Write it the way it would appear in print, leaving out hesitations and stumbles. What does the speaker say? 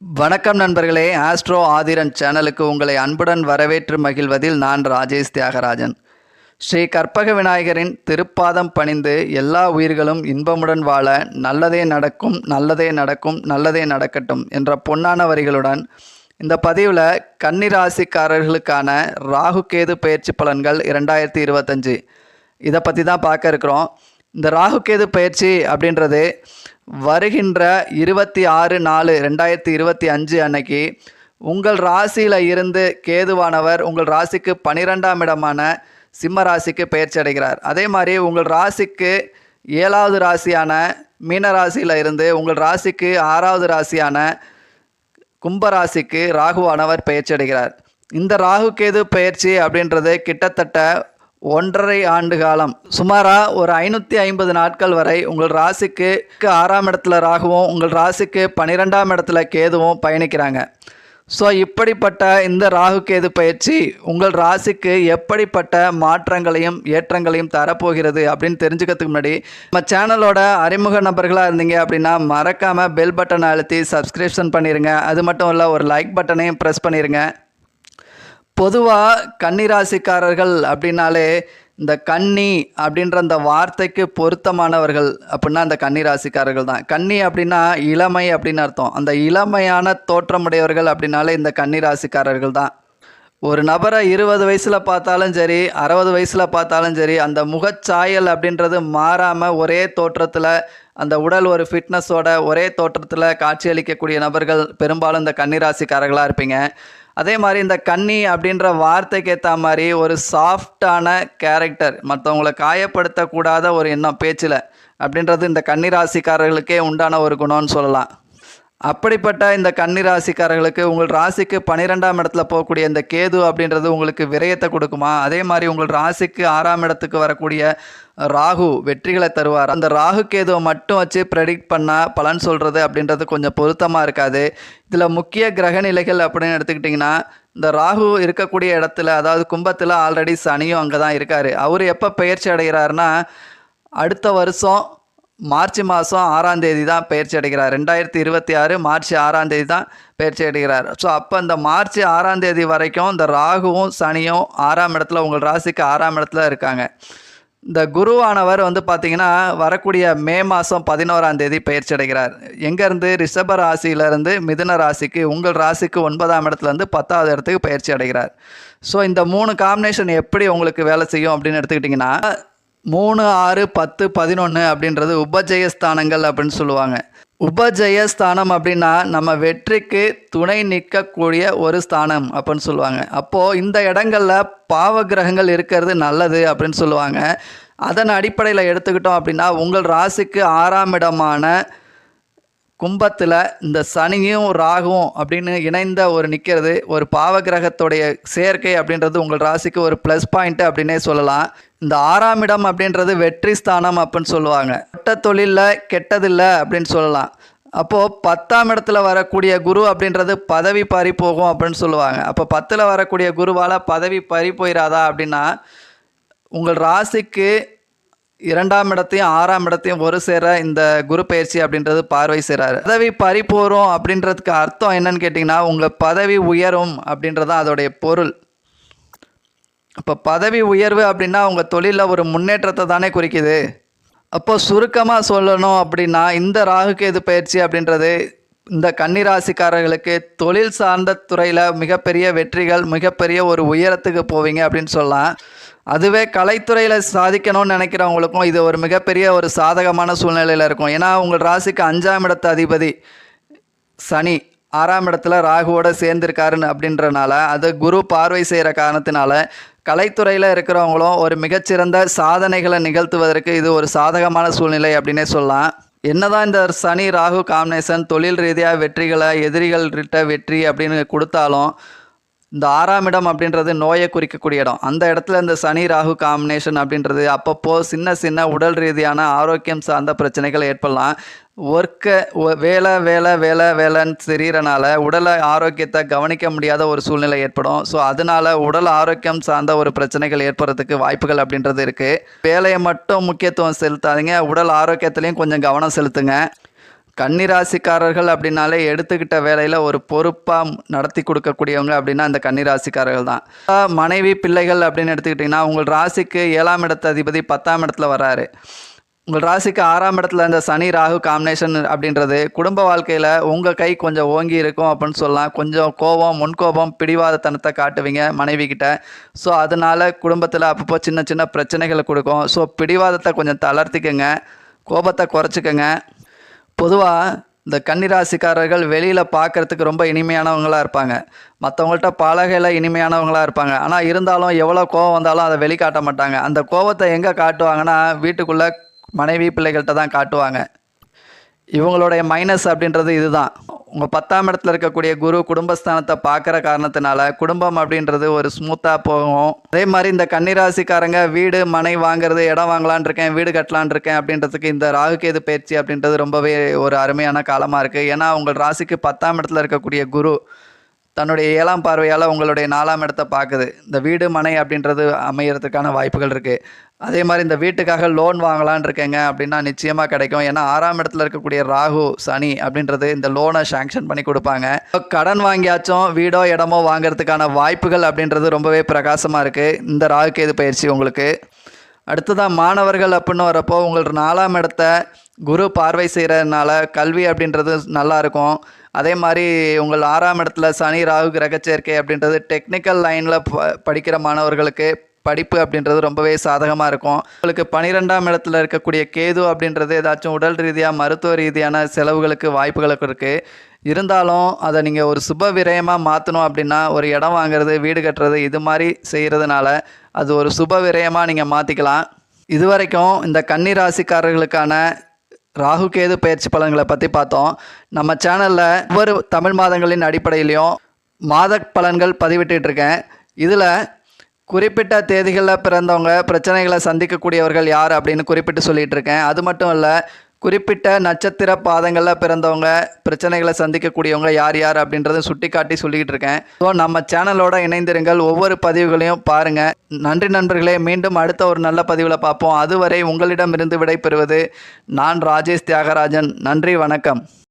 வணக்கம் நண்பர்களே, ஆஸ்ட்ரோ ஆதிரன் சேனலுக்கு உங்களை அன்புடன் வரவேற்று மகிழ்வதில் நான் ராஜேஷ் தியாகராஜன். ஸ்ரீ கற்பக விநாயகரின் திருப்பாதம் பணிந்து எல்லா உயிர்களும் இன்பமுடன் வாழ நல்லதே நடக்கும், நல்லதே நடக்கும், நல்லதே நடக்கட்டும் என்ற பொன்னான வரிகளுடன் இந்த பதிவில் கன்னிராசிக்காரர்களுக்கான ராகு கேது பயிற்சி பலன்கள் 2025 இதை பற்றி தான் பார்க்க இருக்கிறோம். இந்த ராகு கேது பயிற்சி அப்படின்றது வருகின்ற 26/4/2025 அன்னைக்கு உங்கள் ராசியில் இருந்து கேதுவானவர் உங்கள் ராசிக்கு 12ஆம் இடமான சிம்ம ராசிக்கு பயிற்சி அடைகிறார். அதே மாதிரி உங்கள் ராசிக்கு 7வது ராசியான மீன ராசியில் இருந்து உங்கள் ராசிக்கு 6வது ராசியான கும்பராசிக்கு ராகுவானவர் பயிற்சி அடைகிறார். இந்த ராகு கேது பயிற்சி அப்படின்றது கிட்டத்தட்ட 1.5 ஆண்டு காலம், சுமாராக ஒரு 550 நாட்கள் வரை உங்கள் ராசிக்கு 6ஆம் இடத்துல ராகுவும் உங்கள் ராசிக்கு 12ஆம் இடத்துல கேதுவும் பயணிக்கிறாங்க. ஸோ இப்படிப்பட்ட இந்த ராகு கேது பயிற்சி உங்கள் ராசிக்கு எப்படிப்பட்ட மாற்றங்களையும் ஏற்றங்களையும் தரப்போகிறது அப்படின்னு தெரிஞ்சுக்கிறதுக்கு முன்னாடி நம்ம சேனலோட அறிமுக நபர்களாக இருந்தீங்க அப்படின்னா மறக்காமல் பெல் பட்டனை அழுத்தி சப்ஸ்கிரிப்ஷன் பண்ணிடுங்க. அது மட்டும் இல்லை, ஒரு லைக் பட்டனையும் ப்ரெஸ் பண்ணிடுங்க. பொதுவாக கன்னிராசிக்காரர்கள் அப்படின்னாலே இந்த கன்னி அப்படின்ற அந்த வார்த்தைக்கு பொருத்தமானவர்கள் அப்படின்னா அந்த கன்னிராசிக்காரர்கள் தான். கன்னி அப்படின்னா இளமை அப்படின்னு அர்த்தம். அந்த இளமையான தோற்றமுடையவர்கள் அப்படின்னாலே இந்த கன்னிராசிக்காரர்கள் தான். ஒரு நபரை 20 வயசில் பார்த்தாலும் சரி, 60 வயசில் பார்த்தாலும் சரி, அந்த முகச்சாயல் அப்படின்றது மாறாமல் ஒரே தோற்றத்தில் அந்த உடல் ஒரு ஃபிட்னஸோட ஒரே தோற்றத்தில் காட்சியளிக்கக்கூடிய நபர்கள் பெரும்பாலும் இந்த கன்னிராசிக்காரர்களாக இருப்பீங்க. அதே மாதிரி இந்த கன்னி அப்படின்ற வார்த்தைக்கு ஏற்ற மாதிரி ஒரு சாஃப்டான கேரக்டர், மற்றவங்களை காயப்படுத்தக்கூடாத ஒரு எண்ணம் பேச்சில் அப்படின்றது இந்த கன்னிராசிக்காரர்களுக்கே உண்டான ஒரு குணம்னு சொல்லலாம். அப்படிப்பட்ட இந்த கன்னிராசிக்காரர்களுக்கு உங்கள் ராசிக்கு 12ஆம் இடத்துல போகக்கூடிய இந்த கேது அப்படின்றது உங்களுக்கு விரயத்தை கொடுக்குமா? அதே மாதிரி உங்கள் ராசிக்கு 6ஆம் இடத்துக்கு வரக்கூடிய ராகு வெற்றிகளை தருவார். அந்த ராகு கேதுவை மட்டும் வச்சு ப்ரெடிக்ட் பண்ணால் பலன் சொல்கிறது அப்படின்றது கொஞ்சம் பொருத்தமாக இருக்காது. இதில் முக்கிய கிரக நிலைகள் அப்படின்னு எடுத்துக்கிட்டிங்கன்னா, இந்த ராகு இருக்கக்கூடிய இடத்துல, அதாவது கும்பத்தில் ஆல்ரெடி சனியும் அங்கே தான் இருக்கார். அவர் எப்போ பயிற்சி அடைகிறாருன்னா அடுத்த வருஷம் மார்ச் மாதம் 6ஆம் தேதி தான் பயிற்சி அடைகிறார். 2026 மார்ச் 6ஆம் தேதி தான் பயிற்சி அடைகிறார். ஸோ அப்போ இந்த மார்ச் 6ஆம் தேதி வரைக்கும் இந்த ராகுவும் சனியும் 6ஆம் இடத்துல உங்கள் ராசிக்கு 6ஆம் இடத்துல இருக்காங்க. இந்த குருவானவர் பார்த்திங்கன்னா வரக்கூடிய மே மாதம் 11ஆம் தேதி பயிற்சி அடைகிறார். எங்கேருந்து? ரிஷப ராசியிலேருந்து மிதுன ராசிக்கு உங்கள் ராசிக்கு 9ஆம் இடத்துலேருந்து 10வது இடத்துக்கு பயிற்சி அடைகிறார். ஸோ இந்த 3 காம்பினேஷன் எப்படி உங்களுக்கு வேலை செய்யும் அப்படின்னு எடுத்துக்கிட்டிங்கன்னா, 3, 6, 10, 11 அப்படின்றது உபஜயஸ்தானங்கள் அப்படின்னு சொல்லுவாங்க. உபஜயஸ்தானம் அப்படின்னா நம்ம வெற்றிக்கு துணை நிற்கக்கூடிய ஒரு ஸ்தானம் அப்படின்னு சொல்லுவாங்க. அப்போது இந்த இடங்களில் பாவ கிரகங்கள் இருக்கிறது நல்லது அப்படின்னு சொல்லுவாங்க. அதன் அடிப்படையில் எடுத்துக்கிட்டோம் அப்படின்னா உங்கள் ராசிக்கு 6ஆம் இடமான கும்பத்தில் இந்த சனியும் ராகுவும் அப்படின்னு இணைந்த ஒரு நிற்கிறது ஒரு பாவகிரகத்துடைய சேர்க்கை அப்படின்றது உங்கள் ராசிக்கு ஒரு ப்ளஸ் பாயிண்ட்டு அப்படின்னே சொல்லலாம். இந்த 6ஆம் இடம் அப்படின்றது வெற்றி ஸ்தானம் அப்படின்னு சொல்லுவாங்க. கெட்ட தொழிலில் கெட்டதில்லை அப்படின்னு சொல்லலாம். அப்போது 10ஆம் இடத்துல வரக்கூடிய குரு அப்படின்றது பதவி பறி போகும் அப்படின்னு சொல்லுவாங்க. அப்போ 10ல் வரக்கூடிய குருவால் பதவி பறி போயிடாதா அப்படின்னா, உங்கள் ராசிக்கு 2ஆம் இடத்தையும் 6ஆம் இடத்தையும் ஒரு சேர இந்த குரு பயிற்சி அப்படின்றது பார்வை செய்கிறாரு. பதவி பறி போகிறோம் அப்படின்றதுக்கு அர்த்தம் என்னன்னு கேட்டிங்கன்னா, உங்கள் பதவி உயரும் அப்படின்றதான் அதோடைய பொருள். இப்போ பதவி உயர்வு அப்படின்னா உங்கள் தொழிலில் ஒரு முன்னேற்றத்தை தானே குறிக்குது. அப்போ சுருக்கமாக சொல்லணும் அப்படின்னா இந்த ராகு கேது பயிற்சி அப்படின்றது இந்த கன்னிராசிக்காரர்களுக்கு தொழில் சார்ந்த துறையில் மிகப்பெரிய வெற்றிகள், மிகப்பெரிய ஒரு உயரத்துக்கு போவீங்க அப்படின்னு சொல்லலாம். அதுவே கலைத்துறையில் சாதிக்கணும்னு நினைக்கிறவங்களுக்கும் இது ஒரு மிகப்பெரிய ஒரு சாதகமான சூழ்நிலையில் இருக்கும். ஏன்னா உங்கள் ராசிக்கு 5ஆம் இடத்து அதிபதி சனி 6ஆம் இடத்துல ராகுவோடு சேர்ந்திருக்காருன்னு அப்படின்றனால, அது குரு பார்வை செய்கிற காரணத்தினால கலைத்துறையில் இருக்கிறவங்களும் ஒரு மிகச்சிறந்த சாதனைகளை நிகழ்த்துவதற்கு இது ஒரு சாதகமான சூழ்நிலை அப்படின்னே சொல்லலாம். என்னதான் இந்த சனி ராகு காம்பினேஷன் தொழில் ரீதியாக வெற்றிகளை எதிரிகள்கிட்ட வெற்றி அப்படின்னு கொடுத்தாலும், இந்த 6ஆம் இடம் அப்படின்றது நோயை குறிக்கக்கூடிய இடம். அந்த இடத்துல இந்த சனி ராகு காம்பினேஷன் அப்படின்றது அப்பப்போ சின்ன சின்ன உடல் ரீதியான ஆரோக்கியம் சார்ந்த பிரச்சனைகள் ஏற்படலாம். வேலை வேலை வேலை வேலைன்னு தெரியறனால உடலை ஆரோக்கியத்தை கவனிக்க முடியாத ஒரு சூழ்நிலை ஏற்படும். ஸோ அதனால உடல் ஆரோக்கியம் சார்ந்த ஒரு பிரச்சனைகள் ஏற்படுறதுக்கு வாய்ப்புகள் அப்படின்றது இருக்குது. வேலையை மட்டும் முக்கியத்துவம் செலுத்தாதீங்க, உடல் ஆரோக்கியத்துலேயும் கொஞ்சம் கவனம் செலுத்துங்க. கன்னி ராசிக்காரர்கள் அப்படின்னாலே எடுத்துக்கிட்ட வேலையில் ஒரு பொறுப்பாக நடத்தி கொடுக்கக்கூடியவங்க அப்படின்னா அந்த கன்னி ராசிக்காரர்கள் தான். மனைவி பிள்ளைகள் அப்படின்னு எடுத்துக்கிட்டிங்கன்னா உங்கள் ராசிக்கு 7ஆம் இடத்து அதிபதி 10ஆம் இடத்துல வர்றாரு. உங்கள் ராசிக்கு 6ஆம் இடத்துல இந்த சனி ராகு காம்பினேஷன் அப்படின்றது குடும்ப வாழ்க்கையில் உங்கள் கை கொஞ்சம் ஓங்கி இருக்கும் அப்படின்னு சொல்லலாம். கொஞ்சம் கோபம், முன்கோபம், பிடிவாதத்தனத்தை காட்டுவீங்க மனைவி கிட்ட. ஸோ அதனால் குடும்பத்தில் அப்பப்போ சின்ன சின்ன பிரச்சனைகளை கொடுக்கும். ஸோ பிடிவாதத்தை கொஞ்சம் தளர்த்திக்கங்க, கோபத்தை குறைச்சிக்கங்க. பொதுவாக இந்த கன்னிராசிக்காரர்கள் வெளியில் பார்க்குறதுக்கு ரொம்ப இனிமையானவங்களாக இருப்பாங்க. மற்றவங்கள்ட்ட பழகையில் இனிமையானவங்களாக இருப்பாங்க. ஆனால் இருந்தாலும் எவ்வளோ கோபம் வந்தாலும் அதை வெளிக்காட்ட மாட்டாங்க. அந்த கோபத்தை எங்கே காட்டுவாங்கன்னா வீட்டுக்குள்ளே மனைவி பிள்ளைகள்கிட்ட தான் காட்டுவாங்க. இவங்களுடைய மைனஸ் அப்படின்றது இதுதான். உங்கள் 10ஆம் இடத்துல இருக்கக்கூடிய குரு குடும்பஸ்தானத்தை பார்க்குற காரணத்தினால குடும்பம் அப்படின்றது ஒரு ஸ்மூத்தாக போகும். அதே மாதிரி இந்த கன்னிராசிக்காரங்க வீடு மனை வாங்குறது, இடம் வாங்கலான் இருக்கேன், வீடு கட்டலான் இருக்கேன் அப்படின்றதுக்கு இந்த ராகுகேது பயிற்சி அப்படின்றது ரொம்பவே ஒரு அருமையான காலமாக இருக்குது. ஏன்னா உங்கள் ராசிக்கு 10ஆம் இடத்துல இருக்கக்கூடிய குரு தன்னுடைய 7ஆம் பார்வையால் உங்களுடைய 4ஆம் இடத்தை பார்க்குது. இந்த வீடு மனை அப்படின்றது அமையறதுக்கான வாய்ப்புகள் இருக்குது. அதே மாதிரி இந்த வீட்டுக்காக லோன் வாங்கலான் இருக்கேங்க அப்படின்னா நிச்சயமாக கிடைக்கும். ஏன்னா 6ஆம் இடத்துல இருக்கக்கூடிய ராகு சனி அப்படின்றது இந்த லோனை சாங்ஷன் பண்ணி கொடுப்பாங்க. கடன் வாங்கியாச்சும் வீடோ இடமோ வாங்கிறதுக்கான வாய்ப்புகள் அப்படின்றது ரொம்பவே பிரகாசமாக இருக்குது இந்த ராகுகேது பயிற்சி உங்களுக்கு. அடுத்ததான் மாணவர்கள் அப்படின்னு வரப்போ உங்களுக்கு 4ஆம் இடத்த குரு பார்வை செய்கிறதுனால கல்வி அப்படின்றது நல்லாயிருக்கும். அதே மாதிரி உங்கள் 6ஆம் இடத்துல சனி ராகு கிரகச்சேர்க்கை அப்படின்றது டெக்னிக்கல் லைனில் படிக்கிற மாணவர்களுக்கு படிப்பு அப்படின்றது ரொம்பவே சாதகமாக இருக்கும். உங்களுக்கு 12ஆம் இடத்துல இருக்கக்கூடிய கேது அப்படின்றது ஏதாச்சும் உடல் ரீதியாக மருத்துவ ரீதியான செலவுகளுக்கு வாய்ப்புகளுக்கு இருக்குது. இருந்தாலும் அதை நீங்கள் ஒரு சுப விரயமாக மாற்றணும் அப்படின்னா ஒரு இடம் வாங்குறது, வீடு கட்டுறது இது மாதிரி செய்கிறதுனால அது ஒரு சுப விரயமாக நீங்கள் மாற்றிக்கலாம். இதுவரைக்கும் இந்த கன்னி ராசிக்காரர்களுக்கான ராகுகேது பயிற்சி பலன்களை பற்றி பார்த்தோம். நம்ம சேனலில் ஒவ்வொரு தமிழ் மாதங்களின் அடிப்படையிலையும் மாத பலன்கள் பதிவிட்டுருக்கேன். இதில் குறிப்பிட்ட தேதிகளில் பிறந்தவங்க பிரச்சனைகளை சந்திக்கக்கூடியவர்கள் யார் அப்படின்னு குறிப்பிட்டு சொல்லிகிட்டு இருக்கேன். அது மட்டும் இல்லை, குறிப்பிட்ட நட்சத்திர பாதங்களில் பிறந்தவங்க பிரச்சனைகளை சந்திக்கக்கூடியவங்க யார் யார் அப்படின்றத சுட்டி காட்டி சொல்லிக்கிட்டு இருக்கேன். ஸோ நம்ம சேனலோட இணைந்திருங்கள், ஒவ்வொரு பதிவுகளையும் பாருங்கள். நன்றி நண்பர்களே, மீண்டும் அடுத்த ஒரு நல்ல பதிவில் பார்ப்போம். அதுவரை உங்களிடமிருந்து விடைபெறுவது நான் ராஜேஷ் தியாகராஜன். நன்றி, வணக்கம்.